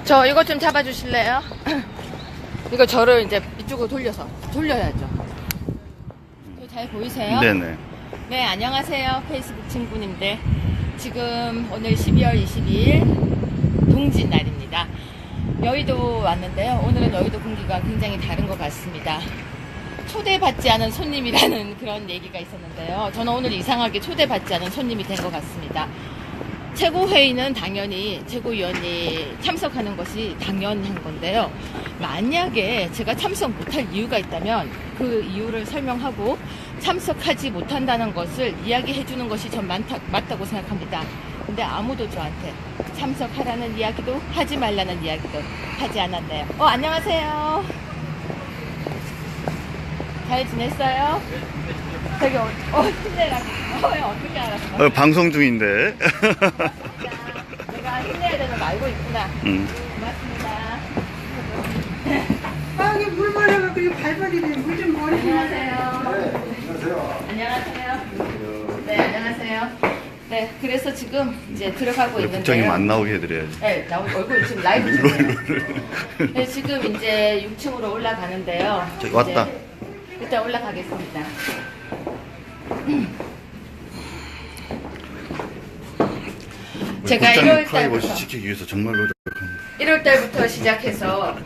저 이것 좀 잡아주실래요? 이거 저를 이제 이쪽으로 돌려야죠. 잘 보이세요? 네네. 네, 안녕하세요. 페이스북 친구님들. 지금 오늘 12월 22일 동짓 날입니다. 여의도 왔는데요. 오늘은 여의도 공기가 굉장히 다른 것 같습니다. 초대받지 않은 손님이라는 그런 얘기가 있었는데요. 저는 오늘 이상하게 초대받지 않은 손님이 된 것 같습니다. 최고회의는 당연히 최고위원이 참석하는 것이 당연한 건데요. 만약에 제가 참석 못할 이유가 있다면 그 이유를 설명하고 참석하지 못한다는 것을 이야기해 주는 것이 전 맞다고 생각합니다. 근데 아무도 저한테 참석하라는 이야기도 하지 말라는 이야기도 하지 않았네요. 안녕하세요. 잘 지냈어요? 되게 힘내라고. 어떻게 알았어? 방송 중인데. 내가 힘내야 되는 거 알고 있구나. 고맙습니다. 여기 물 마려갖고 이거 발버리네. 물 좀 버리세요. 안녕하세요. 안녕하세요. 네, 안녕하세요. 네, 그래서 지금 이제 들어가고 있는데. 국장님 안 나오게 해드려야지. 네, 얼굴 지금 라이브 중이에요. 네, 지금 이제 6층으로 올라가는데요. 저기 왔다. 일단 올라가겠습니다. 제가 국장님 1월 프라이버시 달부터 지키기 위해서 정말 노력합니다. 1월 달부터 시작해서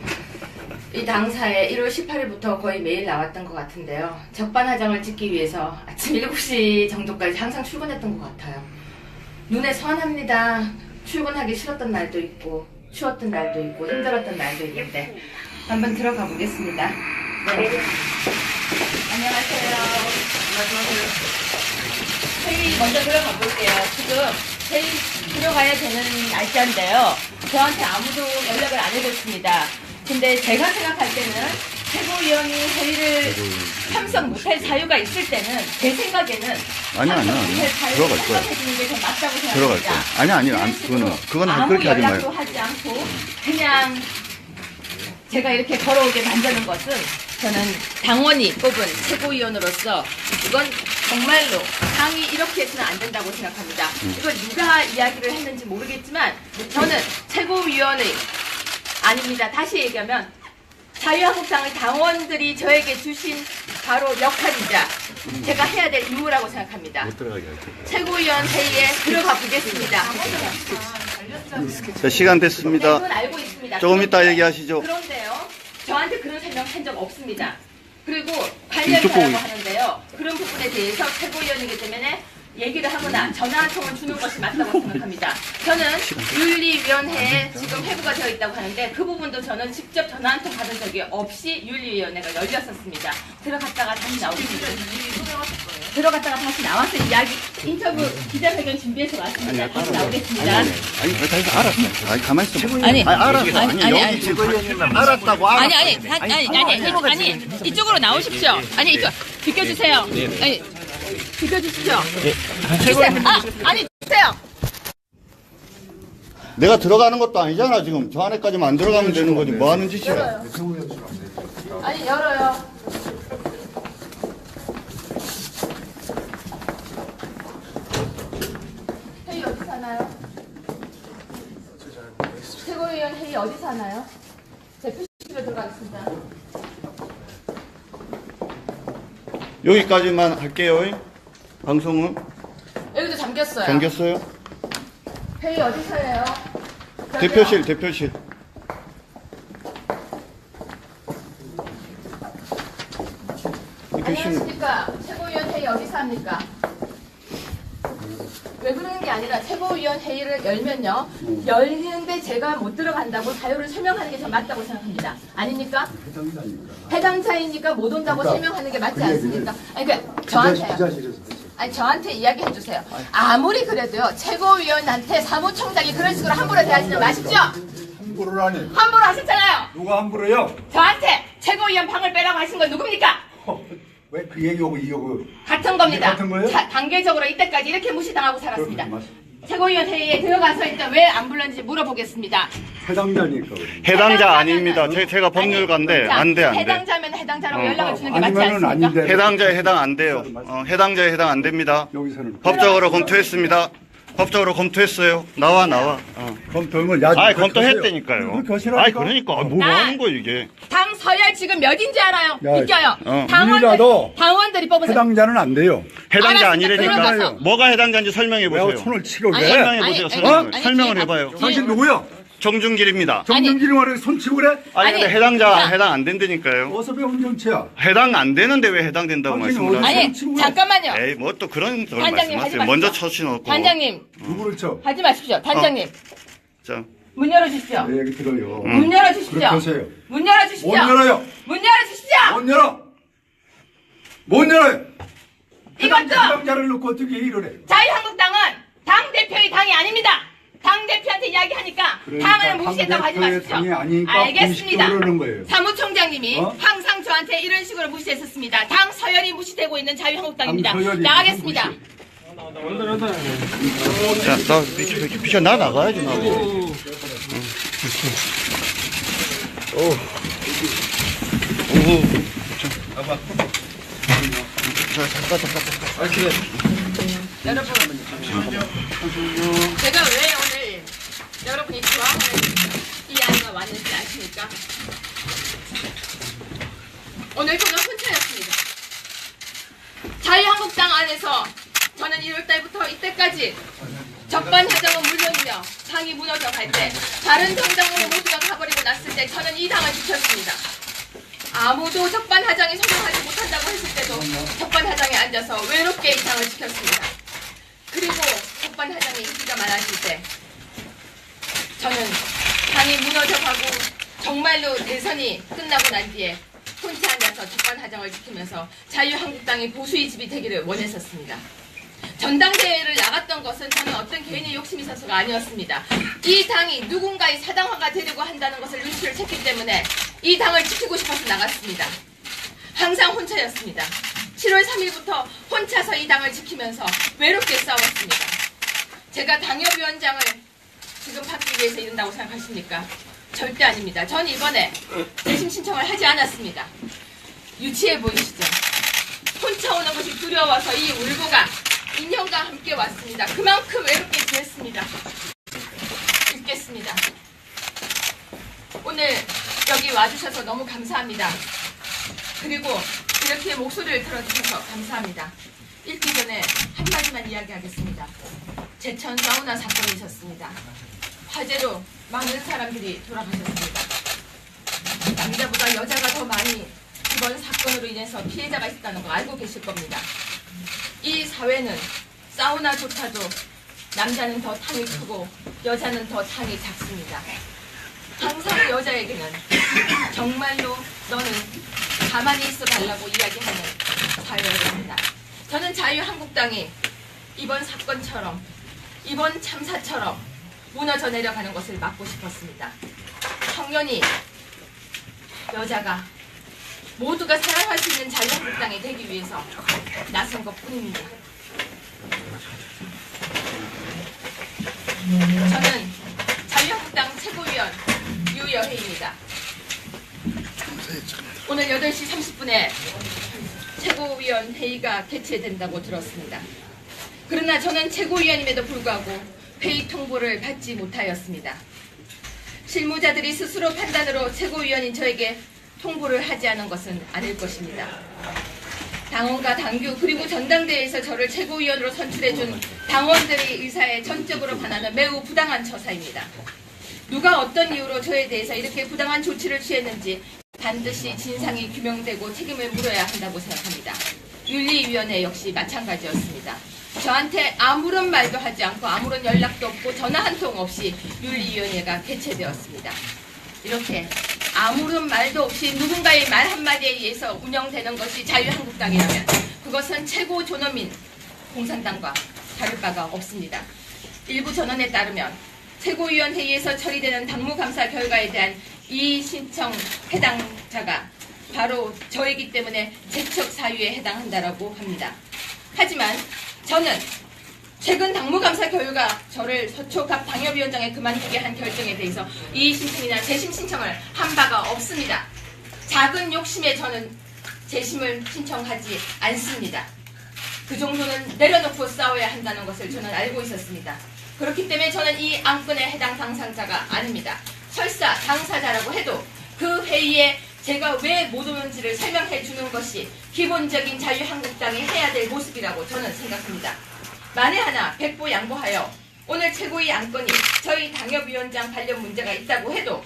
이 당사에 1월 18일부터 거의 매일 나왔던 것 같은데요. 적반하장을 찍기 위해서 아침 7시 정도까지 항상 출근했던 것 같아요. 눈에 선합니다. 출근하기 싫었던 날도 있고 추웠던 날도 있고 힘들었던 날도 있는데 한번 들어가 보겠습니다. 네. 안녕하세요. 회의 먼저 들어가 볼게요. 지금 회의 들어가야 되는 날짜인데요. 저한테 아무도 연락을 안 해줬습니다. 근데 제가 생각할 때는 최고위원이 회의를 참석 못할 사유가 있을 때는 제 생각에는 아니야. 들어갈 거야. 해주는 게 더 맞다고 생각합니다. 들어갈 거야. 아니야. 그건 아무 그렇게 하지 연락도 말고. 하지 않고 그냥 제가 이렇게 걸어오게 만드는 것은 저는 당원이 뽑은 최고위원으로서 이건 정말로 당이 이렇게 해서는 안 된다고 생각합니다. 이걸 누가 이야기를 했는지 모르겠지만 저는 최고위원의 아닙니다. 다시 얘기하면 자유한국당의 당원들이 저에게 주신 바로 역할이자 제가 해야 될 임무라고 생각합니다. 못 들어가게 할게. 최고위원 회의에 들어가 보겠습니다. 자, 시간 됐습니다. 그건 알고 있습니다. 조금 이따 얘기하시죠. 그런데요, 저한테 그런 설명 한 적 없습니다. 그리고 이쪽 보고 관련사라고 하는데요, 그런 부분에 대해서 최고위원이기 때문에 얘기를 하거나 전화 한 통을 주는 것이 맞다고 생각합니다. 저는 윤리위원회에 지금 회부가 되어 있다고 하는데 그 부분도 저는 직접 전화 한 통 받은 적이 없이 윤리위원회가 열렸었습니다. 들어갔다가 다시 나오겠습니다. 들어갔다가 다시 나와서 이야기 인터뷰 기자회견 준비해서 왔습니다. 다시 나오겠습니다. 아니, 가만히 있어. 아니, 알았어. 아니. 알았다고. 아니, 이쪽으로 나오십시오. 아니, 이쪽, 비켜주세요. 아니, 비켜주십시오. 아니, 주세요. 내가 들어가는 것도 아니잖아, 지금. 저 안에까지만 안 들어가면 되는 거지. 뭐 하는 짓이야. 아니, 열어요. 회의 어디서 하나요? 최고위원 회의 어디서 하나요? 대표실로 들어가겠습니다. 여기까지만 할게요. 방송은. 여기도 잠겼어요. 잠겼어요? 회의 어디서 해요? 대표실. 안녕하십니까. 최고위원 회의 어디서 합니까? 왜 그러는 게 아니라 최고위원 회의를 열면요. 열리는데 제가 못 들어간다고 사유를 설명하는 게 더 맞다고 생각합니다. 아닙니까? 해당자이니까 못 온다고 설명하는 게 맞지 않습니까? 아니, 그러니까 저한테요. 아니, 저한테 이야기해 주세요. 아무리 그래도요. 최고위원한테 사무총장이 그런 식으로 함부로 대하지는 마십시오. 함부를 하니? 함부로 하셨잖아요. 누가 함부로요? 저한테 최고위원 방을 빼라고 하신 건 누굽니까? 왜 그 얘기하고 이 얘기 같은 겁니다. 같은 거예요? 단계적으로 이때까지 이렇게 무시당하고 살았습니다. 맞습니다. 최고위원 회의에 들어가서 일단 왜 안 불렀는지 물어보겠습니다. 해당자니까. 해당자 아닙니다. 제가 법률가인데 안 돼. 해당자면 해당자라고 연락을 주는 게 맞지 아니면은 않습니까? 아닌데. 해당자에 해당 안 돼요. 해당자에 해당 안 됩니다. 여기서는 법적으로 검토했습니다. 법적으로 검토했어요. 나와. 검토는 야. 아이, 검토했다니까요. 그렇게 하시라니까. 아이, 그러니까. 뭐 나- 하는 거야, 이게. 당 서열 지금 몇인지 알아요? 야, 비켜요. 우리라도 당원들이 뽑으세요. 해당자는 안 돼요. 해당자 알았습니다. 아니라니까. 들어가서. 뭐가 해당자인지 설명해 왜 보세요. 손을 치고 아니, 그래? 설명해 보세요. 설명을 뒤에 해봐요. 당신 누구야? 정준길입니다. 정준기를 말해 손 치고 그래? 아니, 근데 아니, 해당자 야. 해당 안 된다니까요. 어서 배운 정치야. 해당 안 되는데 왜 해당된다고 당신은 말씀을 하세요? 아니, 지금 잠깐만요. 에이, 뭐 또 그런 걸 단장님 하지 말씀하세요. 마십시오. 먼저 쳐치놓고. 단장님, 누구를 쳐? 하지 마십시오. 단장님, 자, 문 열어주십시오. 내 얘기 들어요. 문 열어주십시오. 그렇게 하세요. 문 열어주십시오. 못 열어요. 문 열어주십시오. 못 열어. 못 열어요. 이것도 해당자를 놓고 어떻게 일을 해? 자유한국당은 당대표의 당이 아닙니다. 당대표한테 이야기하니까 그러니까 당을 무시했다고 하지 당대표의 마십시오. 당이 아니니까 알겠습니다. 공식적으로 그러는 거예요. 사무총장님이 어? 항상 저한테 이런 식으로 무시했었습니다. 당 서열이 무시되고 있는 자유한국당입니다. 당 서열이 나가겠습니다. 무시. 자, 나 비켜 나 나가야지 나. 여러분, 제가 왜 오늘 여러분이 좋아하는 이 아이가 왔는지 아십니까? 오늘 저는 혼자였습니다. 자유한국당 안에서 저는 1월달부터 이때까지 적반하장은 물론이며 당이 무너져 갈 때 다른 정당으로 모두가 가버리고 났을 때 저는 이 당을 지켰습니다. 아무도 적반하장에 성공하지 못한다고 했을 때도 적반하장에 앉아서 외롭게 이 당을 지켰습니다. 그리고 적반하장에 인기가 많아질 때 저는 당이 무너져가고 정말로 대선이 끝나고 난 뒤에 혼자 앉아서 적반하장을 지키면서 자유한국당이 보수의 집이 되기를 원했었습니다. 전당대회를 나갔던 것은 저는 어떤 개인의 욕심이 있어서가 아니었습니다. 이 당이 누군가의 사당화가 되려고 한다는 것을 눈치를 챘기 때문에 이 당을 지키고 싶어서 나갔습니다. 항상 혼자였습니다. 7월 3일부터 혼자서 이 당을 지키면서 외롭게 싸웠습니다. 제가 당협위원장을 지금 받기 위해서 이른다고 생각하십니까? 절대 아닙니다. 전 이번에 재심 신청을 하지 않았습니다. 유치해 보이시죠? 혼자 오는 것이 두려워서 이 울보가 인형과 함께 왔습니다. 그만큼 외롭게 지냈습니다. 읽겠습니다. 오늘 여기 와주셔서 너무 감사합니다. 그리고 이렇게 목소리를 들어주셔서 감사합니다. 읽기 전에 한마디만 이야기하겠습니다. 제천 사우나 사건이 있었습니다. 화재로 많은 사람들이 돌아가셨습니다. 남자보다 여자가 더 많이 이번 사건으로 인해서 피해자가 있었다는 거 알고 계실 겁니다. 이 사회는 사우나조차도 남자는 더 탕이 크고 여자는 더 탕이 작습니다. 항상 여자에게는 정말로 너는 가만히 있어 달라고 이야기하는 사회입니다. 저는 자유한국당이 이번 사건처럼 이번 참사처럼 무너져 내려가는 것을 막고 싶었습니다. 청년이 여자가 모두가 사랑할 수 있는 자유한국당이 되기 위해서 나선 것뿐입니다. 저는 자유한국당 최고위원 유여혜입니다. 오늘 8시 30분에 최고위원 회의가 개최된다고 들었습니다. 그러나 저는 최고위원임에도 불구하고 회의 통보를 받지 못하였습니다. 실무자들이 스스로 판단으로 최고위원인 저에게 통보를 하지 않은 것은 아닐 것입니다. 당원과 당규 그리고 전당대회에서 저를 최고위원으로 선출해준 당원들의 의사에 전적으로 반하는 매우 부당한 처사입니다. 누가 어떤 이유로 저에 대해서 이렇게 부당한 조치를 취했는지 반드시 진상이 규명되고 책임을 물어야 한다고 생각합니다. 윤리위원회 역시 마찬가지였습니다. 저한테 아무런 말도 하지 않고 아무런 연락도 없고 전화 한 통 없이 윤리위원회가 개최되었습니다. 이렇게 아무런 말도 없이 누군가의 말 한마디에 의해서 운영되는 것이 자유한국당이라면 그것은 최고 존엄인 공산당과 다를 바가 없습니다. 일부 전원에 따르면 최고위원회의에서 처리되는 당무감사 결과에 대한 이의 신청 해당자가 바로 저이기 때문에 재척 사유에 해당한다라고 합니다. 하지만 저는 최근 당무감사 결과 저를 서초갑 당협위원장에 그만두게 한 결정에 대해서 이의 신청이나 재심 신청을 한 바가 없습니다. 작은 욕심에 저는 재심을 신청하지 않습니다. 그 정도는 내려놓고 싸워야 한다는 것을 저는 알고 있었습니다. 그렇기 때문에 저는 이 안건에 해당 당사자가 아닙니다. 설사 당사자라고 해도 그 회의에 제가 왜 못 오는지를 설명해 주는 것이 기본적인 자유한국당이 해야 될 모습이라고 저는 생각합니다. 만에 하나 백보 양보하여 오늘 최고위 안건이 저희 당협위원장 관련 문제가 있다고 해도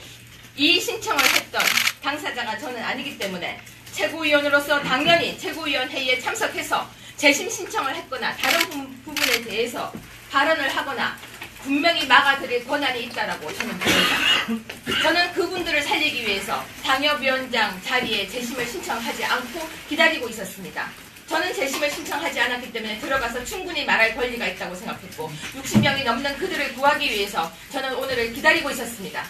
이 신청을 했던 당사자가 저는 아니기 때문에 최고위원으로서 당연히 최고위원 회의에 참석해서 재심 신청을 했거나 다른 부분에 대해서 발언을 하거나 분명히 막아드릴 권한이 있다라고 저는 봅니다. 저는 그분들을 살리기 위해서 당협위원장 자리에 재심을 신청하지 않고 기다리고 있었습니다. 저는 재심을 신청하지 않았기 때문에 들어가서 충분히 말할 권리가 있다고 생각했고 60명이 넘는 그들을 구하기 위해서 저는 오늘을 기다리고 있었습니다.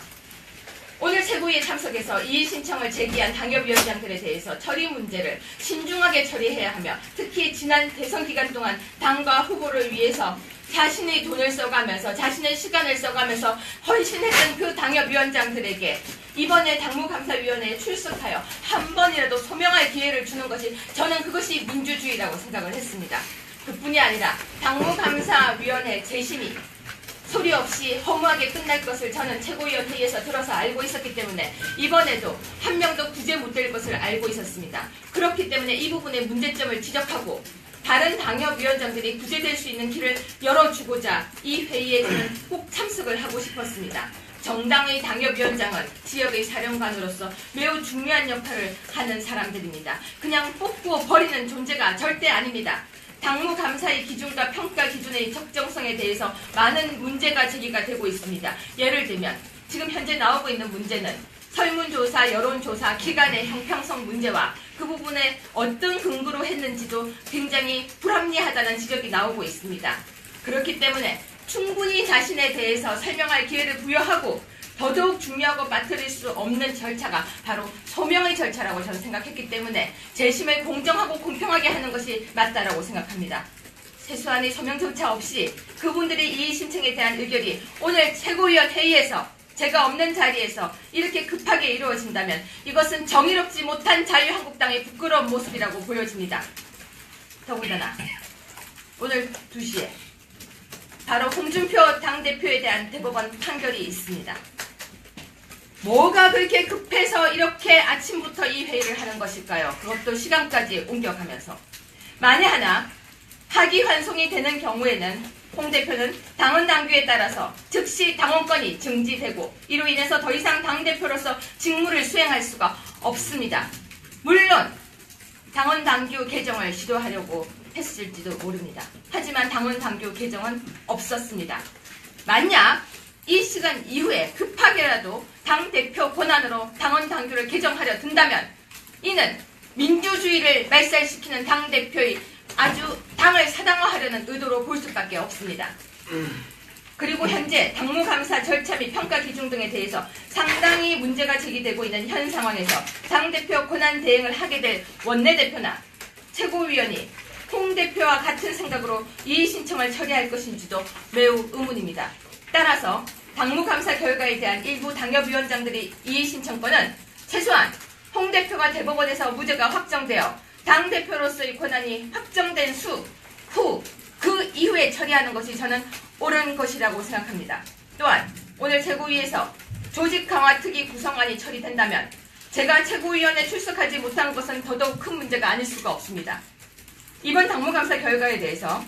오늘 최고위에 참석해서 이의 신청을 제기한 당협위원장들에 대해서 처리 문제를 신중하게 처리해야 하며 특히 지난 대선 기간 동안 당과 후보를 위해서 자신의 돈을 써가면서 자신의 시간을 써가면서 헌신했던 그 당협위원장들에게 이번에 당무감사위원회에 출석하여 한 번이라도 소명할 기회를 주는 것이 저는 그것이 민주주의라고 생각을 했습니다. 그뿐이 아니라 당무감사위원회 재심이 소리 없이 허무하게 끝날 것을 저는 최고위원 회의에서 들어서 알고 있었기 때문에 이번에도 한 명도 구제 못될 것을 알고 있었습니다. 그렇기 때문에 이 부분의 문제점을 지적하고 다른 당협위원장들이 구제될 수 있는 길을 열어주고자 이 회의에 저는 꼭 참석을 하고 싶었습니다. 정당의 당협위원장은 지역의 사령관으로서 매우 중요한 역할을 하는 사람들입니다. 그냥 뽑고 버리는 존재가 절대 아닙니다. 당무감사의 기준과 평가 기준의 적정성에 대해서 많은 문제가 제기가 되고 있습니다. 예를 들면 지금 현재 나오고 있는 문제는 설문조사, 여론조사, 기간의 형평성 문제와 그 부분에 어떤 근거로 했는지도 굉장히 불합리하다는 지적이 나오고 있습니다. 그렇기 때문에 충분히 자신에 대해서 설명할 기회를 부여하고 더더욱 중요하고 빠뜨릴 수 없는 절차가 바로 소명의 절차라고 저는 생각했기 때문에 재심을 공정하고 공평하게 하는 것이 맞다라고 생각합니다. 세수한의 소명조차 없이 그분들의 이의 신청에 대한 의결이 오늘 최고위원 회의에서 제가 없는 자리에서 이렇게 급하게 이루어진다면 이것은 정의롭지 못한 자유한국당의 부끄러운 모습이라고 보여집니다. 더군다나 오늘 2시에 바로 홍준표 당대표에 대한 대법원 판결이 있습니다. 뭐가 그렇게 급해서 이렇게 아침부터 이 회의를 하는 것일까요? 그것도 시간까지 옮겨가면서. 만에 하나 하기환송이 되는 경우에는 홍 대표는 당원 당규에 따라서 즉시 당원권이 정지되고 이로 인해서 더 이상 당대표로서 직무를 수행할 수가 없습니다. 물론 당원 당규 개정을 시도하려고 했을지도 모릅니다. 하지만 당원 당규 개정은 없었습니다. 만약 이 시간 이후에 급하게라도 당대표 권한으로 당원 당규를 개정하려 든다면 이는 민주주의를 말살시키는 당대표의 아주 당을 사당화하려는 의도로 볼 수밖에 없습니다. 그리고 현재 당무감사 절차 및 평가 기준 등에 대해서 상당히 문제가 제기되고 있는 현 상황에서 당대표 권한 대행을 하게 될 원내대표나 최고위원이 홍 대표와 같은 생각으로 이의 신청을 처리할 것인지도 매우 의문입니다. 따라서 당무감사 결과에 대한 일부 당협위원장들의 이의 신청권은 최소한 홍 대표가 대법원에서 무죄가 확정되어 당대표로서의 권한이 확정된 후 그 이후에 처리하는 것이 저는 옳은 것이라고 생각합니다. 또한 오늘 최고위에서 조직 강화 특위 구성안이 처리된다면 제가 최고위원회에 출석하지 못한 것은 더더욱 큰 문제가 아닐 수가 없습니다. 이번 당무감사 결과에 대해서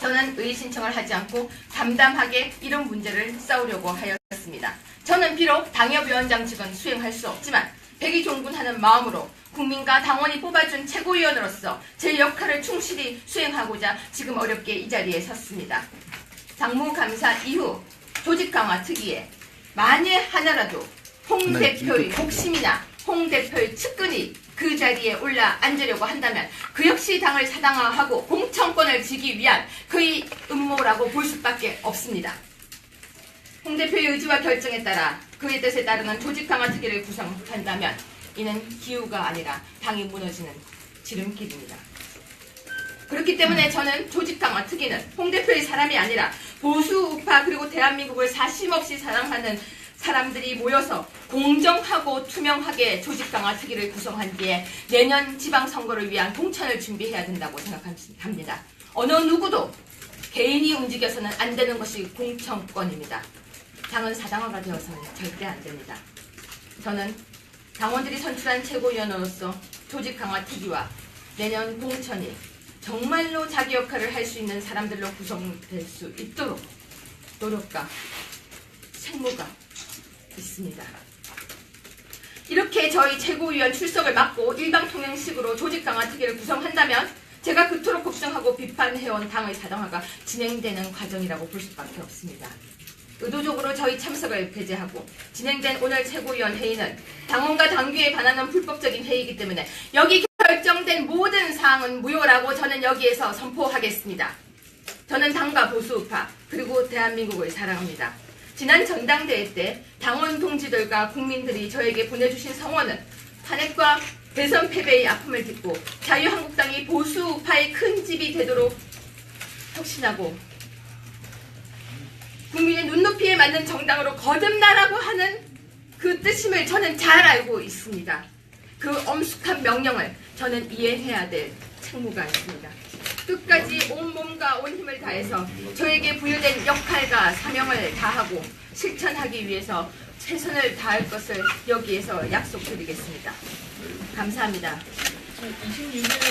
저는 의의 신청을 하지 않고 담담하게 이런 문제를 싸우려고 하였습니다. 저는 비록 당협위원장직은 수행할 수 없지만 백의종군하는 마음으로 국민과 당원이 뽑아준 최고위원으로서 제 역할을 충실히 수행하고자 지금 어렵게 이 자리에 섰습니다. 당무감사 이후 조직강화 특위에 만일 하나라도 홍 대표의 복심이나 홍 대표의 측근이 그 자리에 올라 앉으려고 한다면 그 역시 당을 사당화하고 공천권을 쥐기 위한 그의 음모라고 볼 수밖에 없습니다. 홍 대표의 의지와 결정에 따라 그의 뜻에 따르는 조직강화 특위를 구성한다면 이는 기우가 아니라 당이 무너지는 지름길입니다. 그렇기 때문에 저는 조직강화 특위는 홍 대표의 사람이 아니라 보수 우파 그리고 대한민국을 사심없이 사랑하는 사람들이 모여서 공정하고 투명하게 조직강화 특위를 구성한 뒤에 내년 지방선거를 위한 공천을 준비해야 된다고 생각합니다. 어느 누구도 개인이 움직여서는 안 되는 것이 공천권입니다. 당은 사당화가 되어서는 절대 안 됩니다. 저는 당원들이 선출한 최고위원으로서 조직강화 특위와 내년 공천이 정말로 자기 역할을 할 수 있는 사람들로 구성될 수 있도록 노력과 책무가 있습니다. 이렇게 저희 최고위원 출석을 막고 일방통행식으로 조직강화 특위를 구성한다면 제가 그토록 걱정하고 비판해온 당의 사당화가 진행되는 과정이라고 볼 수밖에 없습니다. 의도적으로 저희 참석을 배제하고 진행된 오늘 최고위원 회의는 당원과 당규에 반하는 불법적인 회의이기 때문에 여기 결정된 모든 사항은 무효라고 저는 여기에서 선포하겠습니다. 저는 당과 보수우파 그리고 대한민국을 사랑합니다. 지난 전당대회 때 당원 동지들과 국민들이 저에게 보내주신 성원은 탄핵과 대선 패배의 아픔을 딛고 자유한국당이 보수우파의 큰 집이 되도록 혁신하고 국민의 눈높이에 맞는 정당으로 거듭나라고 하는 그 뜻임을 저는 잘 알고 있습니다. 그 엄숙한 명령을 저는 이해해야 될 책무가 있습니다. 끝까지 온몸과 온 힘을 다해서 저에게 부여된 역할과 사명을 다하고 실천하기 위해서 최선을 다할 것을 여기에서 약속드리겠습니다. 감사합니다.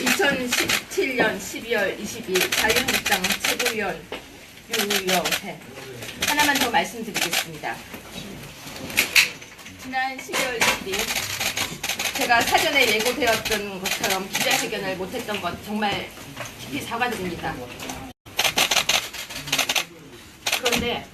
2017년 12월 22일 자유한국당 최고위원 유여회 하나만 더 말씀드리겠습니다. 지난 12월 20일 제가 사전에 예고되었던 것처럼 기자회견을 못했던 것 정말 깊이 사과드립니다. 그런데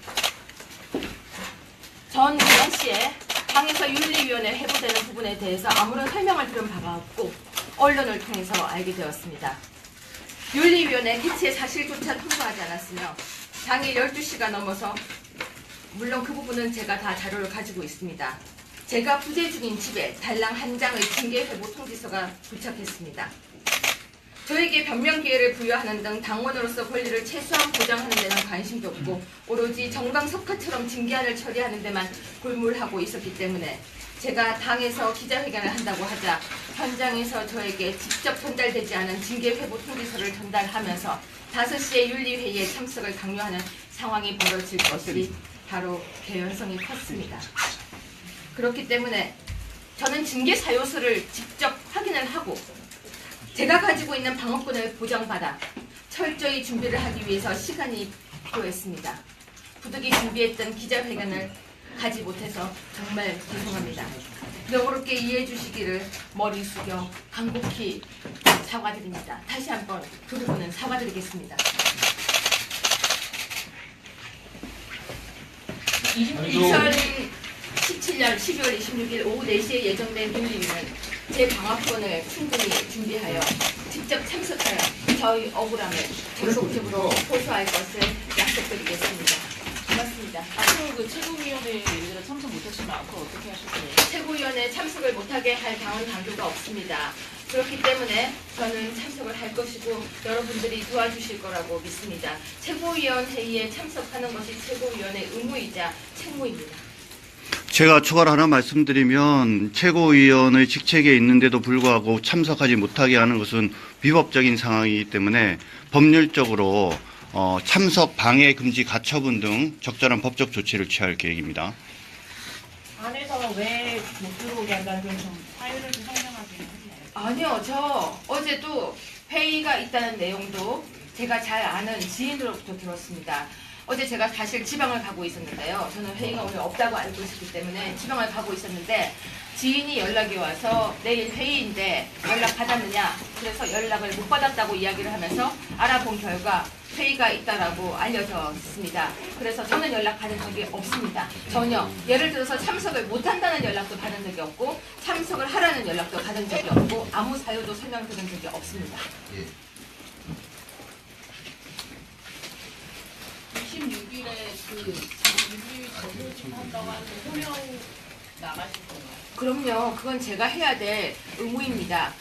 전 당시에 당에서 윤리위원회 회부되는 부분에 대해서 아무런 설명을 들은 바가 없고 언론을 통해서 알게 되었습니다. 윤리위원회 개최 사실조차 통보하지 않았으며 당일 12시가 넘어서 물론 그 부분은 제가 다 자료를 가지고 있습니다. 제가 부재 중인 집에 달랑 한 장의 징계회부 통지서가 도착했습니다. 저에게 변명 기회를 부여하는 등 당원으로서 권리를 최소한 보장하는 데는 관심도 없고 오로지 정강석화처럼 징계안을 처리하는 데만 골몰하고 있었기 때문에 제가 당에서 기자회견을 한다고 하자 현장에서 저에게 직접 전달되지 않은 징계회부 통지서를 전달하면서 5시에 윤리회의에 참석을 강요하는 상황이 벌어질 것이 바로 개연성이 컸습니다. 그렇기 때문에 저는 징계 사유서를 직접 확인을 하고 제가 가지고 있는 방어권을 보장받아 철저히 준비를 하기 위해서 시간이 필요했습니다. 부득이 준비했던 기자회견을 가지 못해서 정말 죄송합니다. 너그럽게 이해해 주시기를 머리 숙여 간곡히 사과드립니다. 다시 한번 그 부분은 사과드리겠습니다. 2017년 12월 26일 오후 4시에 예정된 윤리위는 제 방어권을 충분히 준비하여 직접 참석하여 저희 억울함을 적극적으로 호소할 것을 약속드리겠습니다. 고맙습니다. 앞으로 그 최고위원회 예를 참석 못하시면 앞으로 어떻게 하실 거예요? 최고위원회 참석을 못하게 할 당원 당규가 없습니다. 그렇기 때문에 저는 참석을 할 것이고 여러분들이 도와주실 거라고 믿습니다. 최고위원 회의에 참석하는 것이 최고위원의 의무이자 책무입니다. 제가 추가로 하나 말씀드리면 최고위원의 직책에 있는데도 불구하고 참석하지 못하게 하는 것은 위법적인 상황이기 때문에 법률적으로 참석 방해 금지 가처분 등 적절한 법적 조치를 취할 계획입니다. 안에서 왜 못 들어오게 한다는 좀 사유를 좀 설명하게 해주세요. 아니요, 저 어제도 회의가 있다는 내용도 제가 잘 아는 지인으로부터 들었습니다. 어제 제가 사실 지방을 가고 있었는데요. 저는 회의가 오늘 없다고 알고 있었기 때문에 지방을 가고 있었는데 지인이 연락이 와서 내일 회의인데 연락 받았느냐? 그래서 연락을 못 받았다고 이야기를 하면서 알아본 결과 회의가 있다라고 알려졌습니다. 그래서 저는 연락 받은 적이 없습니다. 전혀. 예를 들어서 참석을 못한다는 연락도 받은 적이 없고 참석을 하라는 연락도 받은 적이 없고 아무 사유도 설명드린 적이 없습니다. 26일에 그 윤리 거부한다고 하는 소명 나가실 건가요? 그럼요. 그건 제가 해야 될 의무입니다.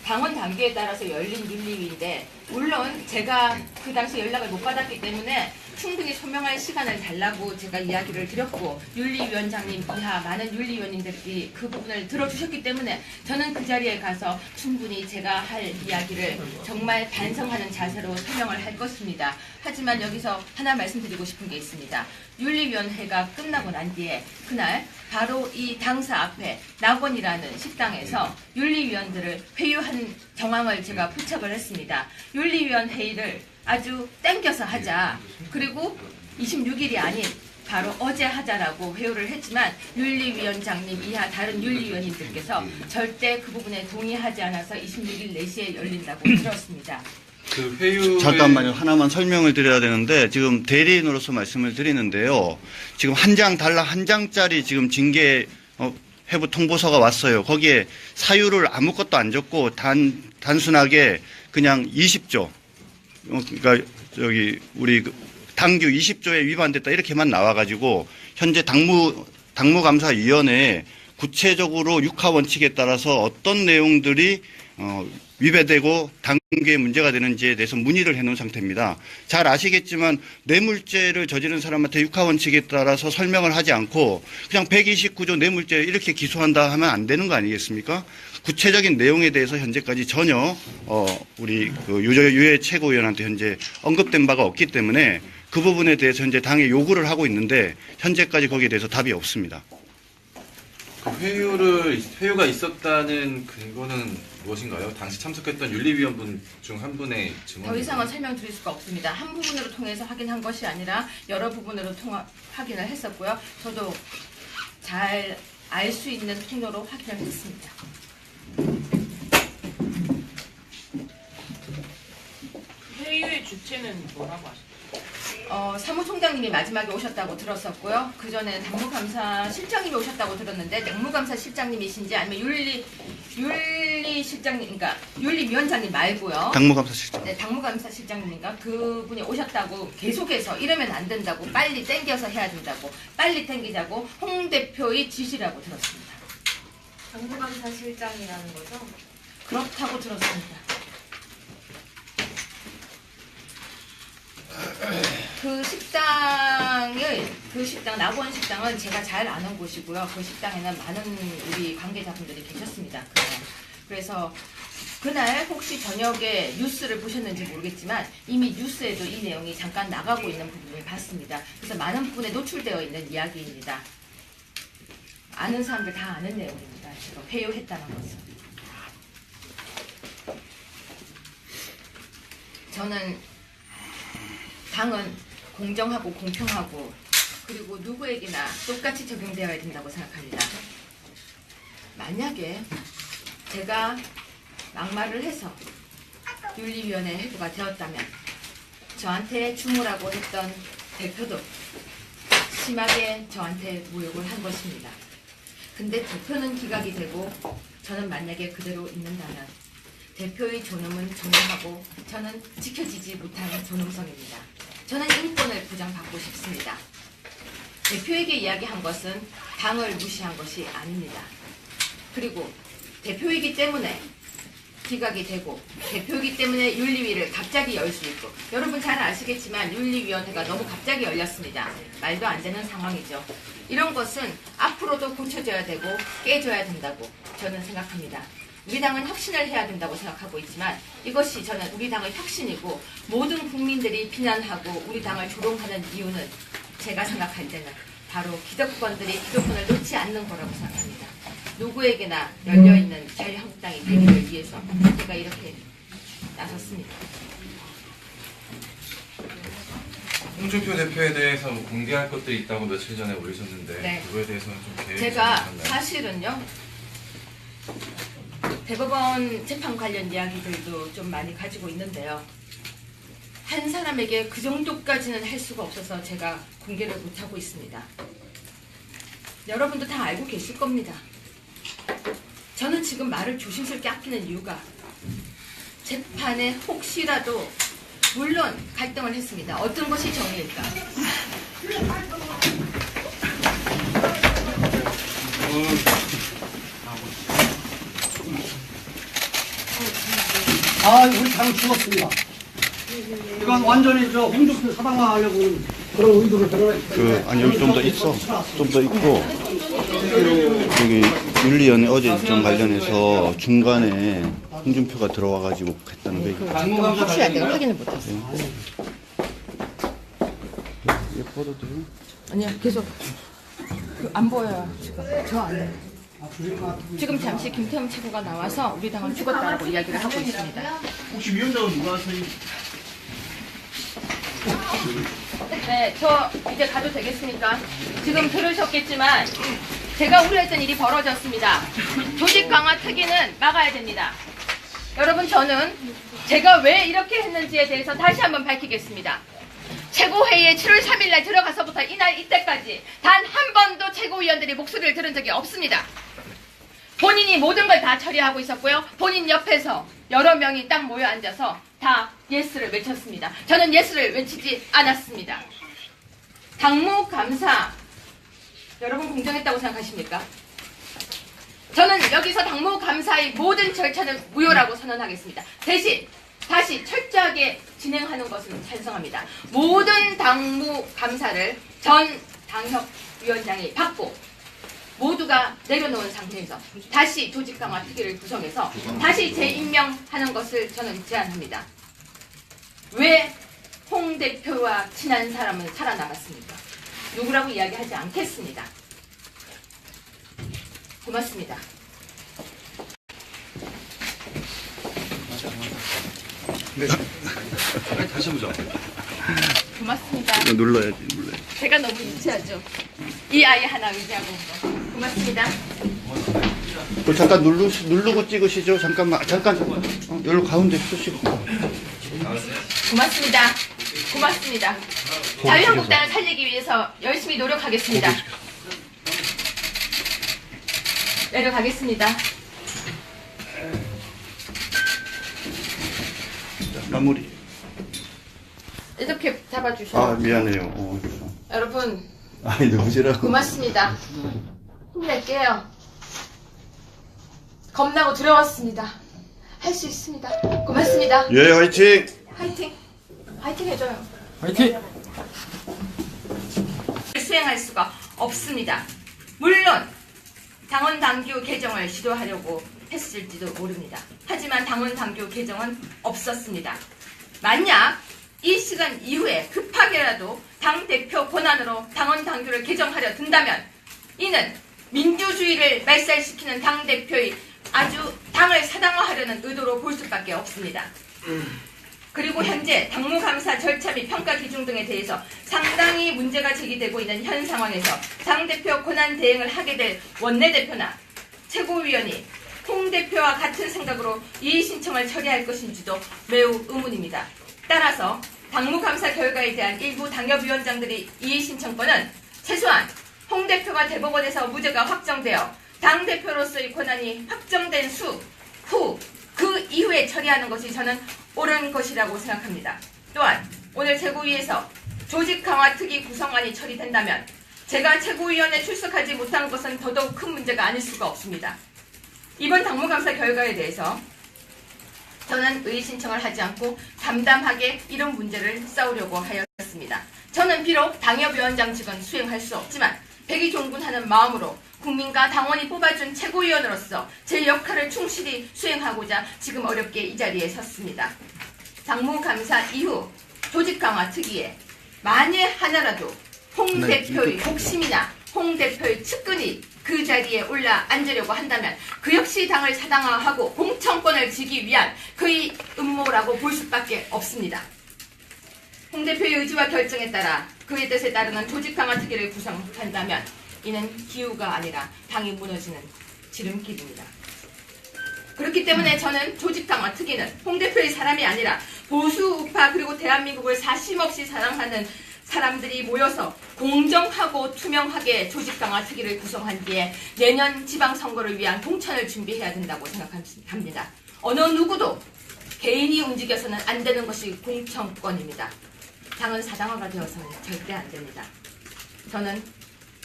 당원 단계에 따라서 열린 윤리위인데 물론 제가 그 당시 연락을 못 받았기 때문에 충분히 소명할 시간을 달라고 제가 이야기를 드렸고 윤리위원장님 이하 많은 윤리위원님들이 그 부분을 들어주셨기 때문에 저는 그 자리에 가서 충분히 제가 할 이야기를 정말 반성하는 자세로 설명을 할 것입니다. 하지만 여기서 하나 말씀드리고 싶은 게 있습니다. 윤리위원회가 끝나고 난 뒤에 그날 바로 이 당사 앞에 낙원이라는 식당에서 윤리위원들을 회유한 정황을 제가 포착을 했습니다. 윤리위원 회의를 아주 땡겨서 하자. 그리고 26일이 아닌 바로 어제 하자라고 회유를 했지만 윤리위원장님 이하 다른 윤리위원님들께서 절대 그 부분에 동의하지 않아서 26일 4시에 열린다고 들었습니다. 그 회유 잠깐만요. 하나만 설명을 드려야 되는데 지금 대리인으로서 말씀을 드리는데요. 지금 한 장짜리 지금 징계 회부 통보서가 왔어요. 거기에 사유를 아무것도 안 적고 단순하게 그냥 20조 그러니까 저기 우리 당규 20조에 위반됐다 이렇게만 나와가지고 현재 당무감사위원회에 구체적으로 육하 원칙에 따라서 어떤 내용들이 위배되고 당규에 문제가 되는지에 대해서 문의를 해놓은 상태입니다. 잘 아시겠지만 뇌물죄를 저지른 사람한테 육하 원칙에 따라서 설명을 하지 않고 그냥 129조 뇌물죄 이렇게 기소한다 하면 안 되는 거 아니겠습니까? 구체적인 내용에 대해서 현재까지 전혀 우리 그 유해 최고위원한테 현재 언급된 바가 없기 때문에 그 부분에 대해서 현재 당에 요구를 하고 있는데 현재까지 거기에 대해서 답이 없습니다. 그 회유가 있었다는 근거는 무엇인가요? 당시 참석했던 윤리위원분 중 한 분의 증언. 더 이상은 설명드릴 수가 없습니다. 한 부분으로 통해서 확인한 것이 아니라 여러 부분으로 확인을 했었고요. 저도 잘 알 수 있는 통로로 확인을 했습니다. 회의의 주체는 뭐라고 하셨어요? 사무총장님이 마지막에 오셨다고 들었었고요. 그 전에 당무감사 실장님이 오셨다고 들었는데 당무감사 실장님이신지 아니면 윤리실장님, 그러니까 윤리위원장님 말고요. 당무감사실장. 네, 당무감사 실장님인가 그분이 오셨다고 계속해서 이러면 안 된다고 빨리 땡겨서 해야 된다고 빨리 땡기자고 홍 대표의 지시라고 들었습니다. 당무감사 실장이라는 거죠? 그렇다고 들었습니다. 그 식당 낙원 식당은 제가 잘 아는 곳이고요. 그 식당에는 많은 우리 관계자분들이 계셨습니다. 그래서 그날 혹시 저녁에 뉴스를 보셨는지 모르겠지만 이미 뉴스에도 이 내용이 잠깐 나가고 있는 부분을 봤습니다. 그래서 많은 부분에 노출되어 있는 이야기입니다. 아는 사람들 다 아는 내용입니다. 제가 회유했다는 것은. 저는 당은 공정하고 공평하고 그리고 누구에게나 똑같이 적용되어야 된다고 생각합니다. 만약에 제가 막말을 해서 윤리위원회 회부가 되었다면 저한테 주무라고 했던 대표도 심하게 저한테 모욕을 한 것입니다. 근데 대표는 기각이 되고 저는 만약에 그대로 있는다면 대표의 존엄은 존엄하고 저는 지켜지지 못하는 존엄성입니다. 저는 인권을 보장받고 싶습니다. 대표에게 이야기한 것은 당을 무시한 것이 아닙니다. 그리고 대표이기 때문에 기각이 되고 대표이기 때문에 윤리위를 갑자기 열 수 있고 여러분 잘 아시겠지만 윤리위원회가 너무 갑자기 열렸습니다. 말도 안 되는 상황이죠. 이런 것은 앞으로도 고쳐져야 되고 깨져야 된다고 저는 생각합니다. 우리 당은 혁신을 해야 된다고 생각하고 있지만 이것이 저는 우리 당의 혁신이고 모든 국민들이 비난하고 우리 당을 조롱하는 이유는 제가 생각할 때는 바로 기득권들이 기득권을 놓지 않는 거라고 생각합니다. 누구에게나 열려있는 자유한국당이 되기를 위해서 제가 이렇게 나섰습니다. 홍준표 대표에 대해서 공개할 것들이 있다고 며칠 전에 올리셨는데 네. 그거에 대해서는 좀 계획이 제가 있으셨나요? 사실은요 대법원 재판 관련 이야기들도 좀 많이 가지고 있는데요. 한 사람에게 그 정도까지는 할 수가 없어서 제가 공개를 못하고 있습니다. 여러분도 다 알고 계실 겁니다. 저는 지금 말을 조심스럽게 아끼는 이유가 재판에 혹시라도 물론 갈등을 했습니다. 어떤 것이 정의일까? 아, 우리 당 죽었습니다. 이건 완전히 저 홍준표 사당화하려고 그런 의도를 드러냈기 아니 여기 좀 더 있어. 좀 더 있고 여기 윤리위원회 어제 일정 관련해서 중간에 홍준표가 들어와가지고 했다는 거 이거. 확실히 내가 확인을 못했어. 예뻐도 돼요? 아니야, 계속 안 보여요. 지금 저 안에. 지금 잠시 김태흠 최고가 나와서 우리 당은 죽었다라고 이야기를 하고 있습니다. 혹시 위원장은 누가 하세요? 네, 저 이제 가도 되겠습니까? 지금 들으셨겠지만 제가 우려했던 일이 벌어졌습니다. 조직 강화 특위는 막아야 됩니다. 여러분, 저는 제가 왜 이렇게 했는지에 대해서 다시 한번 밝히겠습니다. 최고회의에 7월 3일 날 들어가서부터 이날 이때까지 단 한 번도 최고위원들이 목소리를 들은 적이 없습니다. 본인이 모든 걸 다 처리하고 있었고요. 본인 옆에서 여러 명이 딱 모여 앉아서 다 예스를 외쳤습니다. 저는 예스를 외치지 않았습니다. 당무 감사, 여러분 공정했다고 생각하십니까? 저는 여기서 당무 감사의 모든 절차는 무효라고 선언하겠습니다. 대신 다시 철저하게 진행하는 것은 찬성합니다. 모든 당무 감사를 전 당협위원장이 받고 모두가 내려놓은 상태에서 다시 조직 강화 특위를 구성해서 다시 재임명하는 것을 저는 제안합니다. 왜 홍 대표와 친한 사람은 살아남았습니까? 누구라고 이야기하지 않겠습니다. 고맙습니다. 다시 보자. 고맙습니다. 눌러야지. 제가 너무 유치하죠. 이 아이 하나 의지하고 온 거. 고맙습니다. 잠깐 누르고 찍으시죠. 잠깐. 여기로 가운데 쓰시고. 고맙습니다. 고맙습니다. 자유한국당을 살리기 위해서 열심히 노력하겠습니다. 내려가겠습니다. 마무리. 이렇게 잡아주셔서 미안해요. 여러분 아니 누구시라고? 고맙습니다. 힘낼게요. 겁나고 두려웠습니다. 할 수 있습니다. 고맙습니다. 예, 화이팅! 화이팅! 화이팅 해줘요. 화이팅! 수행할 수가 없습니다. 물론 당원 당규 개정을 시도하려고 했을지도 모릅니다. 하지만 당원 당규 개정은 없었습니다. 만약 이 시간 이후에 급하게라도 당대표 권한으로 당원 당규를 개정하려 든다면 이는 민주주의를 말살시키는 당대표의 아주 당을 사당화하려는 의도로 볼 수밖에 없습니다. 그리고 현재 당무감사 절차 및 평가 기준 등에 대해서 상당히 문제가 제기되고 있는 현 상황에서 당대표 권한 대행을 하게 될 원내대표나 최고위원이 홍 대표와 같은 생각으로 이의 신청을 처리할 것인지도 매우 의문입니다. 따라서 당무감사 결과에 대한 일부 당협위원장들의 이의 신청권은 최소한 홍 대표가 대법원에서 무죄가 확정되어 당대표로서의 권한이 확정된 후 그 이후에 처리하는 것이 저는 옳은 것이라고 생각합니다. 또한 오늘 최고위에서 조직 강화 특위 구성안이 처리된다면 제가 최고위원회에 출석하지 못한 것은 더더욱 큰 문제가 아닐 수가 없습니다. 이번 당무감사 결과에 대해서 저는 의의 신청을 하지 않고 담담하게 이런 문제를 싸우려고 하였습니다. 저는 비록 당협위원장직은 수행할 수 없지만 백의종군하는 마음으로 국민과 당원이 뽑아준 최고위원으로서 제 역할을 충실히 수행하고자 지금 어렵게 이 자리에 섰습니다. 당무감사 이후 조직 강화 특위에 만일 하나라도 홍 대표의 욕심이나 홍 대표의 측근이 그 자리에 올라 앉으려고 한다면 그 역시 당을 사당화하고 공천권을 쥐기 위한 그의 음모라고 볼 수밖에 없습니다. 홍 대표의 의지와 결정에 따라 그의 뜻에 따르는 조직 강화 특위를 구성한다면 이는 기우가 아니라 당이 무너지는 지름길입니다. 그렇기 때문에 저는 조직 강화 특위는 홍 대표의 사람이 아니라 보수 우파 그리고 대한민국을 사심없이 사랑하는 사람들이 모여서 공정하고 투명하게 조직 강화 특위를 구성한 뒤에 내년 지방선거를 위한 공천을 준비해야 된다고 생각합니다. 어느 누구도 개인이 움직여서는 안 되는 것이 공천권입니다. 당은 사당화가 되어서는 절대 안 됩니다. 저는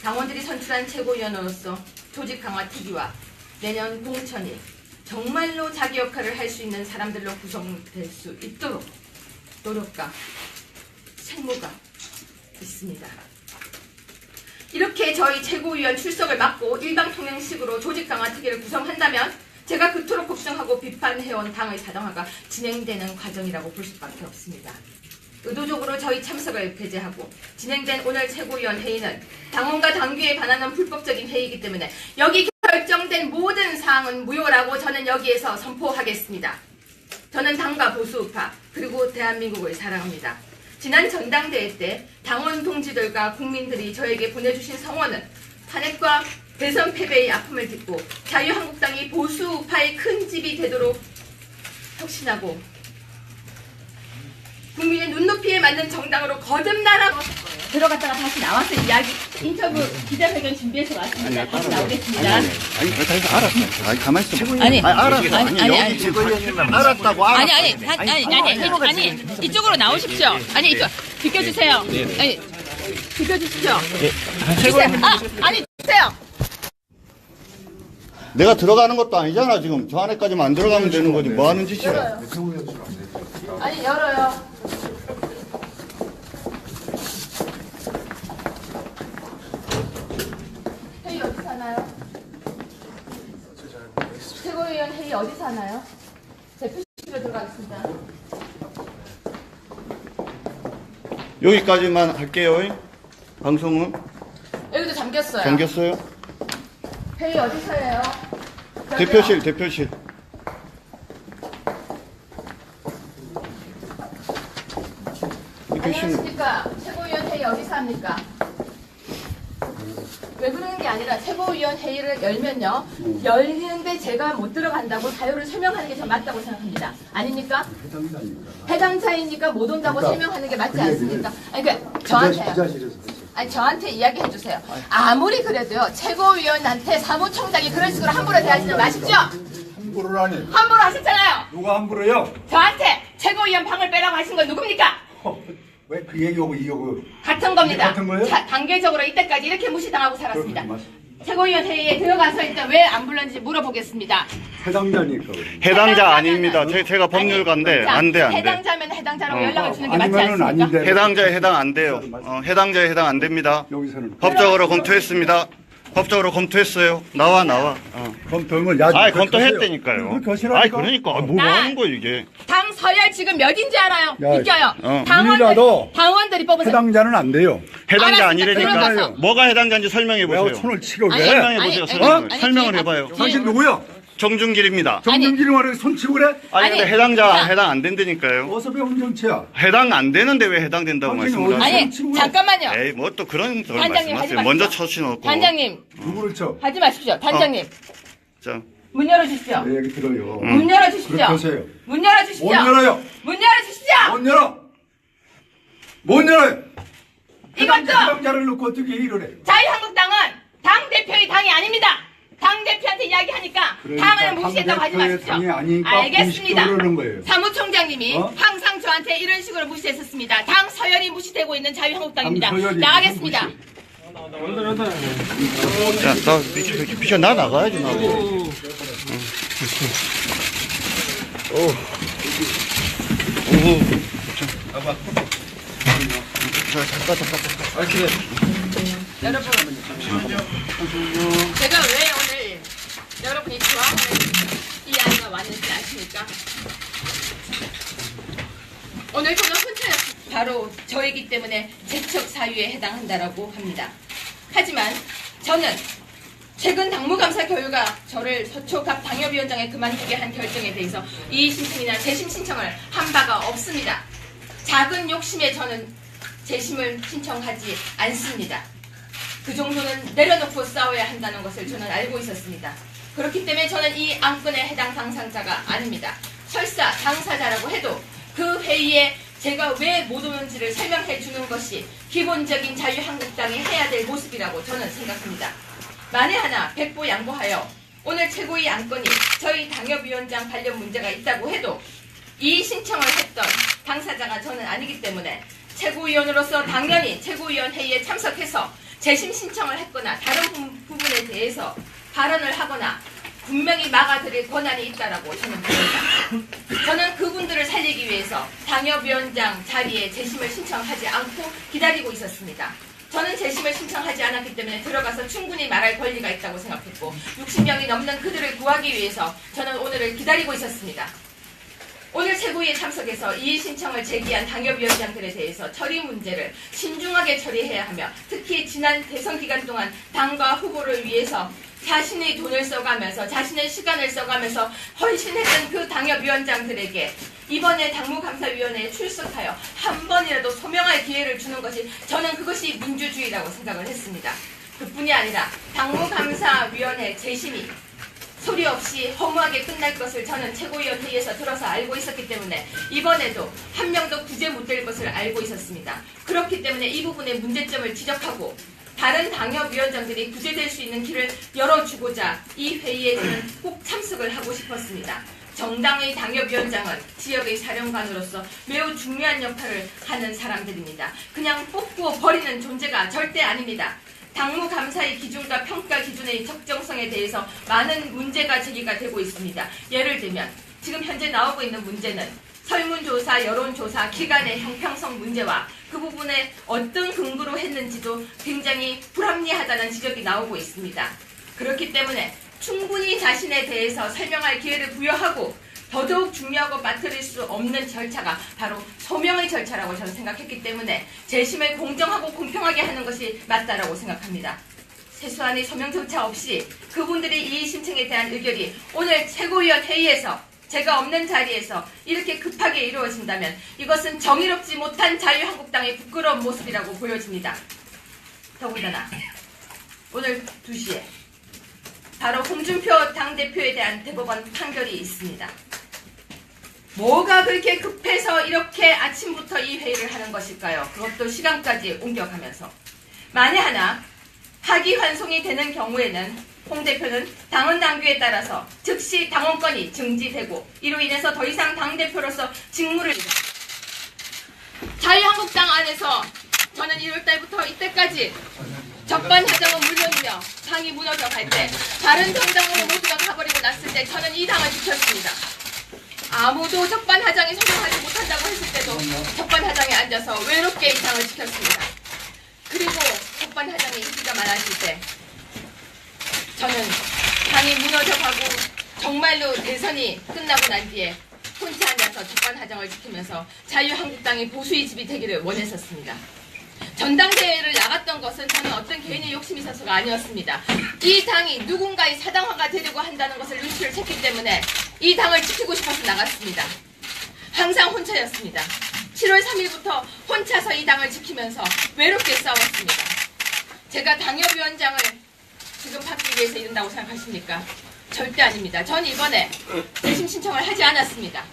당원들이 선출한 최고위원으로서 조직 강화 특위와 내년 공천이 정말로 자기 역할을 할 수 있는 사람들로 구성될 수 있도록 노력과 책무가 있습니다. 이렇게 저희 최고위원 출석을 막고 일방통행식으로 조직 강화 특위를 구성한다면 제가 그토록 걱정하고 비판해온 당의 사당화가 진행되는 과정이라고 볼 수밖에 없습니다. 의도적으로 저희 참석을 배제하고 진행된 오늘 최고위원 회의는 당원과 당규에 반하는 불법적인 회의이기 때문에 여기 결정된 모든 사항은 무효라고 저는 여기에서 선포하겠습니다. 저는 당과 보수우파 그리고 대한민국을 사랑합니다. 지난 전당대회 때 당원 동지들과 국민들이 저에게 보내주신 성원은 탄핵과 대선 패배의 아픔을 딛고 자유한국당이 보수우파의 큰 집이 되도록 혁신하고 국민의 눈높이에 맞는 정당으로 거듭나라고 들어갔다가 다시 나와서 이야기 인터뷰 기자회견 준비해서 왔습니다. 다시 나오겠습니다. 아니, 알았어. 아니, 가만히 있어. 아니, 알았어. 아니. 알았다고. 아니, 이쪽으로 나오십시오. 아니, 이쪽 비켜주세요. 아니, 비켜주십시오. 주세요. 아니, 주세요. 내가 들어가는 것도 아니잖아, 지금. 저 안에까지만 안 들어가면 되는 거지. 뭐 하는 짓이야. 아니, 열어요. 회의 어디서 하나요? 최고위원 회의 어디서 하나요? 대표실로 들어가겠습니다. 여기까지만 할게요. 방송은. 여기도 잠겼어요. 잠겼어요? 회의 어디서 해요? 대표실. 대표실. 안녕하십니까. 최고위원 회의 어디서 합니까? 왜 그러는 게 아니라 최고위원 회의를 열면요. 열리는데 제가 못 들어간다고 사유를 설명하는 게 저 맞다고 생각합니다. 아닙니까? 해당자이니까 못 온다고 설명하는 게 맞지 않습니까? 아니, 저한테 이야기해 주세요. 아무리 그래도요. 최고위원한테 사무총장이 그런 식으로 함부로 대하지는 마십시오. 함부로를 하니. 함부로 하셨잖아요. 누가 함부로요? 저한테 최고위원 방을 빼라고 하신 건 누굽니까? 왜 그 얘기하고 이거 같은 겁니다. 같은 거예요? 자, 단계적으로 이때까지 이렇게 무시당하고 살았습니다. 그렇게 최고위원 회의에 들어가서 일단 왜 안 불렀는지 물어보겠습니다. 해당자니까. 해당자 아닙니다. 제가 법률가인데 안 돼. 해당자면 해당자라고 연락을 주는 게 맞지 아니면은 않습니까? 아닌데. 해당자에 해당 안 돼요. 해당자에 해당 안 됩니다. 여기서는 법적으로 검토했습니다. 법적으로 검토했어요. 나와. 검토는 야지. 아니, 검토했다니까요. 그렇게 하시라니까. 아니, 그러니까. 뭐 하는 거야, 이게. 당 서열 지금 몇인지 알아요? 야, 비껴요. 민주라도 당원들이 뽑으세요. 해당자는 안 돼요. 해당자 알았습니다. 아니라니까. 들어가서. 뭐가 해당자인지 설명해 내가 보세요. 손을 치고 아니, 그래. 설명해 보세요. 아니, 설명을 아니, 해봐요. 아니, 당신 누구야? 정준길입니다. 정준길이 말해 손 치고 그래? 아니, 아니, 근데 해당자 자. 해당 안 된다니까요. 어서 왜 운전체야? 해당 안 되는데 왜 해당된다고 당신은 말씀을 어디- 하세요? 아니, 친구야. 잠깐만요. 에이, 뭐 또 그런 걸 단장님, 하지 말씀하세요. 먼저 마십시오. 쳐주놓고. 단장님, 누구를 쳐? 하지 마십시오. 단장님, 자, 문 열어주십시오. 내 얘기 들어요. 문 열어주십시오. 그렇게 하세요. 문 열어주십시오. 못 열어요. 문 열어주십시오. 못 열어. 못 열어요. 이것도 해당자를 놓고 어떻게 일을 해? 자유한국당은 당대표의 당이 아닙니다. 당대표한테 이야기하니까 그러니까 당을 무시했다고 하지 당대표의 마십시오. 당이 아니니까 알겠습니다. 공식적으로 그러는 거예요. 사무총장님이 어? 항상 저한테 이런 식으로 무시했었습니다. 당 서열이 무시되고 있는 자유한국당입니다. 당 서열이 나가겠습니다. 무슨 자, 비켜, 나 나가야지, 나도. 여러분, 제가 왜 오늘 여러분이 좋아하는 이 아이가 왔는지 아십니까? 오늘 저는 혼자였 바로 저이기 때문에 재척 사유에 해당한다라고 합니다. 하지만 저는 최근 당무감사 결과 저를 서초갑 당협위원장에 그만두게 한 결정에 대해서 이의 신청이나 재심 신청을 한 바가 없습니다. 작은 욕심에 저는 재심을 신청하지 않습니다. 그 정도는 내려놓고 싸워야 한다는 것을 저는 알고 있었습니다. 그렇기 때문에 저는 이 안건에 해당 당사자가 아닙니다. 설사 당사자라고 해도 그 회의에 제가 왜 못 오는지를 설명해 주는 것이 기본적인 자유한국당이 해야 될 모습이라고 저는 생각합니다. 만에 하나 백보 양보하여 오늘 최고위 안건이 저희 당협위원장 관련 문제가 있다고 해도 이 신청을 했던 당사자가 저는 아니기 때문에 최고위원으로서 당연히 최고위원 회의에 참석해서 재심 신청을 했거나 다른 부분에 대해서 발언을 하거나 분명히 막아드릴 권한이 있다라고 저는 봅니다. 저는 그분들을 살리기 위해서 당협위원장 자리에 재심을 신청하지 않고 기다리고 있었습니다. 저는 재심을 신청하지 않았기 때문에 들어가서 충분히 말할 권리가 있다고 생각했고 60명이 넘는 그들을 구하기 위해서 저는 오늘을 기다리고 있었습니다. 오늘 최고위에 참석해서 이의 신청을 제기한 당협위원장들에 대해서 처리 문제를 신중하게 처리해야 하며 특히 지난 대선 기간 동안 당과 후보를 위해서 자신의 돈을 써가면서 자신의 시간을 써가면서 헌신했던 그 당협위원장들에게 이번에 당무감사위원회에 출석하여 한 번이라도 소명할 기회를 주는 것이 저는 그것이 민주주의라고 생각을 했습니다. 그뿐이 아니라 당무감사위원회 재심이 소리 없이 허무하게 끝날 것을 저는 최고위원 회의에서 들어서 알고 있었기 때문에 이번에도 한 명도 구제 못될 것을 알고 있었습니다. 그렇기 때문에 이 부분의 문제점을 지적하고 다른 당협위원장들이 구제될 수 있는 길을 열어주고자 이 회의에 저는 꼭 참석을 하고 싶었습니다. 정당의 당협위원장은 지역의 사령관으로서 매우 중요한 역할을 하는 사람들입니다. 그냥 뽑고 버리는 존재가 절대 아닙니다. 당무감사의 기준과 평가 기준의 적정성에 대해서 많은 문제가 제기가 되고 있습니다. 예를 들면 지금 현재 나오고 있는 문제는 설문조사, 여론조사 기간의 형평성 문제와 그 부분에 어떤 근거로 했는지도 굉장히 불합리하다는 지적이 나오고 있습니다. 그렇기 때문에 충분히 자신에 대해서 설명할 기회를 부여하고 더더욱 중요하고 빠뜨릴 수 없는 절차가 바로 소명의 절차라고 저는 생각했기 때문에 재심을 공정하고 공평하게 하는 것이 맞다라고 생각합니다. 최소한의 소명 절차 없이 그분들의 이의 신청에 대한 의결이 오늘 최고위원 회의에서 제가 없는 자리에서 이렇게 급하게 이루어진다면 이것은 정의롭지 못한 자유한국당의 부끄러운 모습이라고 보여집니다. 더군다나 오늘 2시에 바로 홍준표 당대표에 대한 대법원 판결이 있습니다. 뭐가 그렇게 급해서 이렇게 아침부터 이 회의를 하는 것일까요? 그것도 시간까지 옮겨가면서. 만에 하나 하기환송이 되는 경우에는 홍 대표는 당헌 당규에 따라서 즉시 당원권이 증지되고 이로 인해서 더 이상 당대표로서 직무를 자유한국당 안에서 저는 1월달부터 이때까지 적반하장은 물론이며 당이 무너져 갈 때 다른 정당으로 모두가 가버리고 났을 때 저는 이 당을 지켰습니다. 아무도 적반하장이 성공하지 못한다고 했을 때도 적반하장에 앉아서 외롭게 이 당을 지켰습니다. 그리고 적반하장의 인기가 많아질 때 저는 당이 무너져가고 정말로 대선이 끝나고 난 뒤에 혼자 앉아서 적반하장을 지키면서 자유한국당이 보수의 집이 되기를 원했었습니다. 전당대회를 나갔던 것은 저는 어떤 개인의 욕심이 있어서가 아니었습니다. 이 당이 누군가의 사당화가 되려고 한다는 것을 눈치를 챘기 때문에 이 당을 지키고 싶어서 나갔습니다. 항상 혼자였습니다. 7월 3일부터 혼자서 이 당을 지키면서 외롭게 싸웠습니다. 제가 당협위원장을 지금 받기 위해서 이른다고 생각하십니까? 절대 아닙니다. 전 이번에 재심 신청을 하지 않았습니다.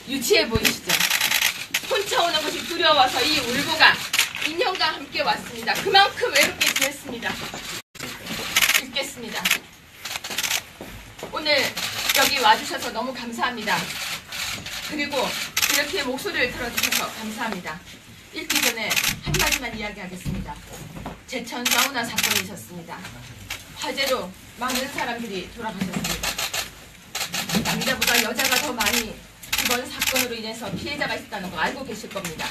유치해 보이시죠? 혼자 오는 것이 두려워서 이 울보가 인형과 함께 왔습니다. 그만큼 외롭게 지냈습니다. 읽겠습니다. 오늘 여기 와주셔서 너무 감사합니다. 그리고 이렇게 목소리를 들어주셔서 감사합니다. 읽기 전에 한마디만 이야기하겠습니다. 제천 사우나 사건이 있었습니다. 화재로 많은 사람들이 돌아가셨습니다. 남자보다 여자가 더 많이 이번 사건으로 인해서 피해자가 있었다는 거 알고 계실 겁니다.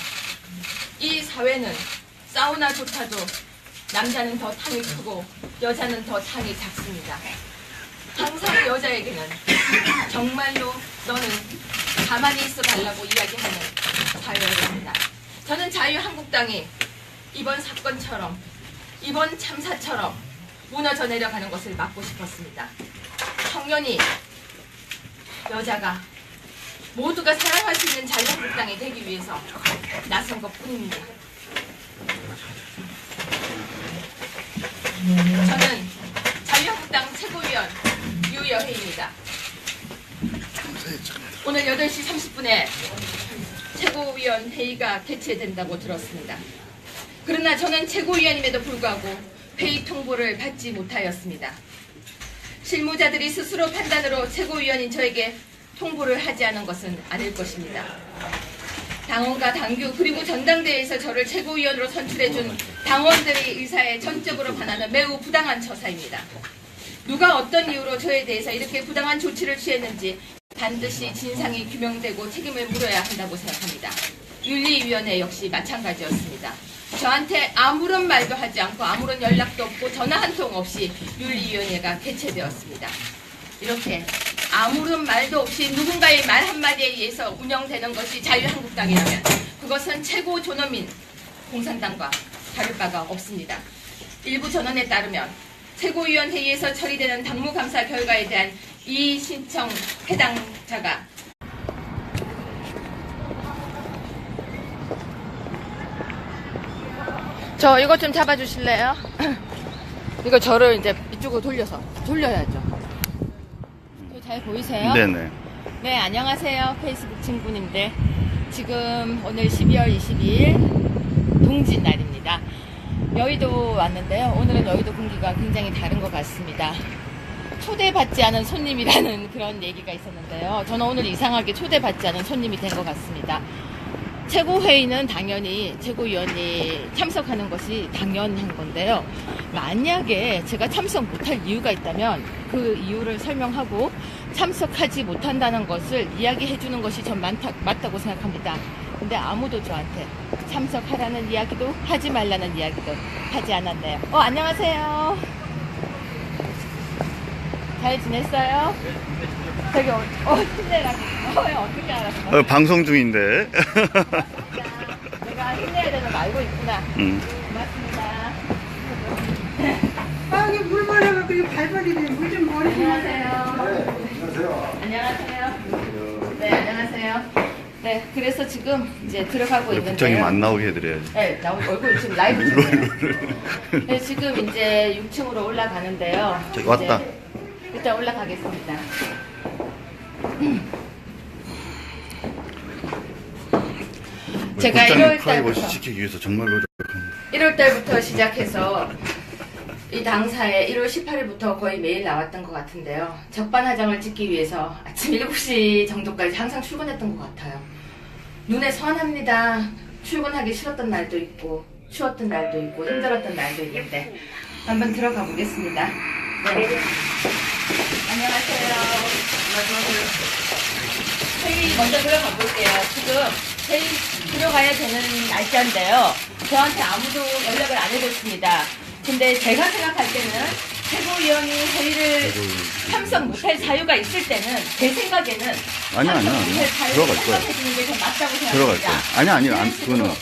이 사회는 사우나조차도 남자는 더 탕이 크고 여자는 더 탕이 작습니다. 항상 여자에게는 정말로 너는 가만히 있어 달라고 이야기하는 사회입니다. 저는 자유한국당이 이번 사건처럼 이번 참사처럼 무너져 내려가는 것을 막고 싶었습니다. 청년이 여자가 모두가 사랑할 수 있는 자유한국당이 되기 위해서 나선 것뿐입니다. 저는 자유한국당 최고위원 유여혜입니다. 오늘 8시 30분에 최고위원 회의가 개최된다고 들었습니다. 그러나 저는 최고위원임에도 불구하고 회의 통보를 받지 못하였습니다. 실무자들이 스스로 판단으로 최고위원인 저에게 통보를 하지 않은 것은 아닐 것입니다. 당원과 당규 그리고 전당대회에서 저를 최고위원으로 선출해준 당원들의 의사에 전적으로 반하는 매우 부당한 처사입니다. 누가 어떤 이유로 저에 대해서 이렇게 부당한 조치를 취했는지 반드시 진상이 규명되고 책임을 물어야 한다고 생각합니다. 윤리위원회 역시 마찬가지였습니다. 저한테 아무런 말도 하지 않고 아무런 연락도 없고 전화 한 통 없이 윤리위원회가 개최되었습니다. 이렇게 아무런 말도 없이 누군가의 말 한마디에 의해서 운영되는 것이 자유한국당이라면 그것은 최고 존엄인 공산당과 다를 바가 없습니다. 일부 전원에 따르면 최고위원회의에서 처리되는 당무감사 결과에 대한 이 신청 해당자가 저 이거 좀 잡아주실래요? 이거 저를 이제 이쪽으로 돌려야죠. 잘 보이세요? 네네. 네, 안녕하세요. 페이스북 친구님들. 지금 오늘 12월 22일 동짓 날입니다. 여의도 왔는데요. 오늘은 여의도 공기가 굉장히 다른 것 같습니다. 초대받지 않은 손님이라는 그런 얘기가 있었는데요. 저는 오늘 이상하게 초대받지 않은 손님이 된 것 같습니다. 최고회의는 당연히 최고위원이 참석하는 것이 당연한 건데요. 만약에 제가 참석 못할 이유가 있다면 그 이유를 설명하고 참석하지 못한다는 것을 이야기해 주는 것이 전 맞다고 생각합니다. 근데 아무도 저한테 참석하라는 이야기도 하지 말라는 이야기도 하지 않았네요. 안녕하세요. 잘 지냈어요? 되게 힘내라고. 어떻게 알았어? 방송 중인데. 내가 힘내야 되는 거 알고 있구나. 고맙습니다. 아, 이게 물 마려갖고 이거 발발이네. 물 좀 버리지 마. 안녕하세요. 안녕하세요. 네, 안녕하세요. 네, 그래서 지금 이제 들어가고 있는데요. 국장님 안 나오게 해드려야지. 네, 얼굴 지금 라이브 중이에요. 네, 지금 이제 6층으로 올라가는데요. 저기 왔다. 이제 일단 올라가겠습니다. 제가 국장님 1월 프라이버시 달부터 지키기 위해서 정말 노력합니다. 1월 달부터 시작해서 이 당사에 1월 18일부터 거의 매일 나왔던 것 같은데요. 적반하장을 찍기 위해서 아침 7시 정도까지 항상 출근했던 것 같아요. 눈에 선합니다. 출근하기 싫었던 날도 있고 추웠던 날도 있고 힘들었던 날도 있는데 한번 들어가 보겠습니다. 네. 안녕하세요. 회의 먼저 들어가 볼게요. 지금 회의 들어가야 되는 날짜인데요. 저한테 아무도 연락을 안 해줬습니다. 근데 제가 생각할 때는 최고위원이 회의를 참석 못할 사유가 있을 때는 제 생각에는 아니야. 들어갈 거야. 해주는 게 더 맞다고 생각합니다. 들어갈 거야. 아니야.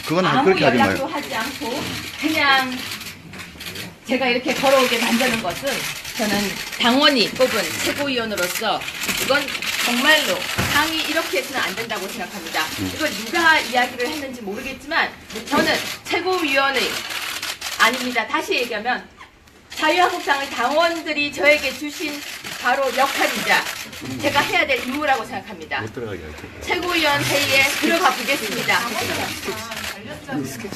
그건 아무 그렇게 하지 연락도 마요. 하지 않고 그냥 제가 이렇게 걸어오게 만드는 것은 저는 당원이 뽑은 최고위원으로서 이건 정말로 당이 이렇게 해서는 안 된다고 생각합니다. 이걸 누가 이야기를 했는지 모르겠지만 저는 최고위원의 아닙니다. 다시 얘기하면 자유한국당의 당원들이 저에게 주신 바로 역할이자 제가 해야 될 임무라고 생각합니다. 최고위원 회의에 들어가 보겠습니다.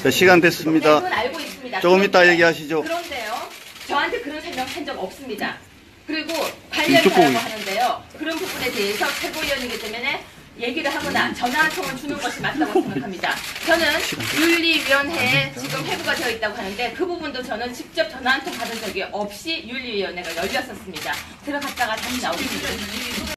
자, 시간 됐습니다. 그건 알고 있습니다. 조금 이따 그런데, 얘기하시죠. 그런데요, 저한테 그런 설명 한 적 없습니다. 그리고 이쪽 관련자라고 보고 하는데요. 그런 부분에 대해서 최고위원이기 때문에 얘기를 하거나 전화 한 통을 주는 것이 맞다고 생각합니다. 저는 윤리위원회에 지금 회부가 되어 있다고 하는데 그 부분도 저는 직접 전화 한 통 받은 적이 없이 윤리위원회가 열렸었습니다. 들어갔다가 다시 나오겠습니다.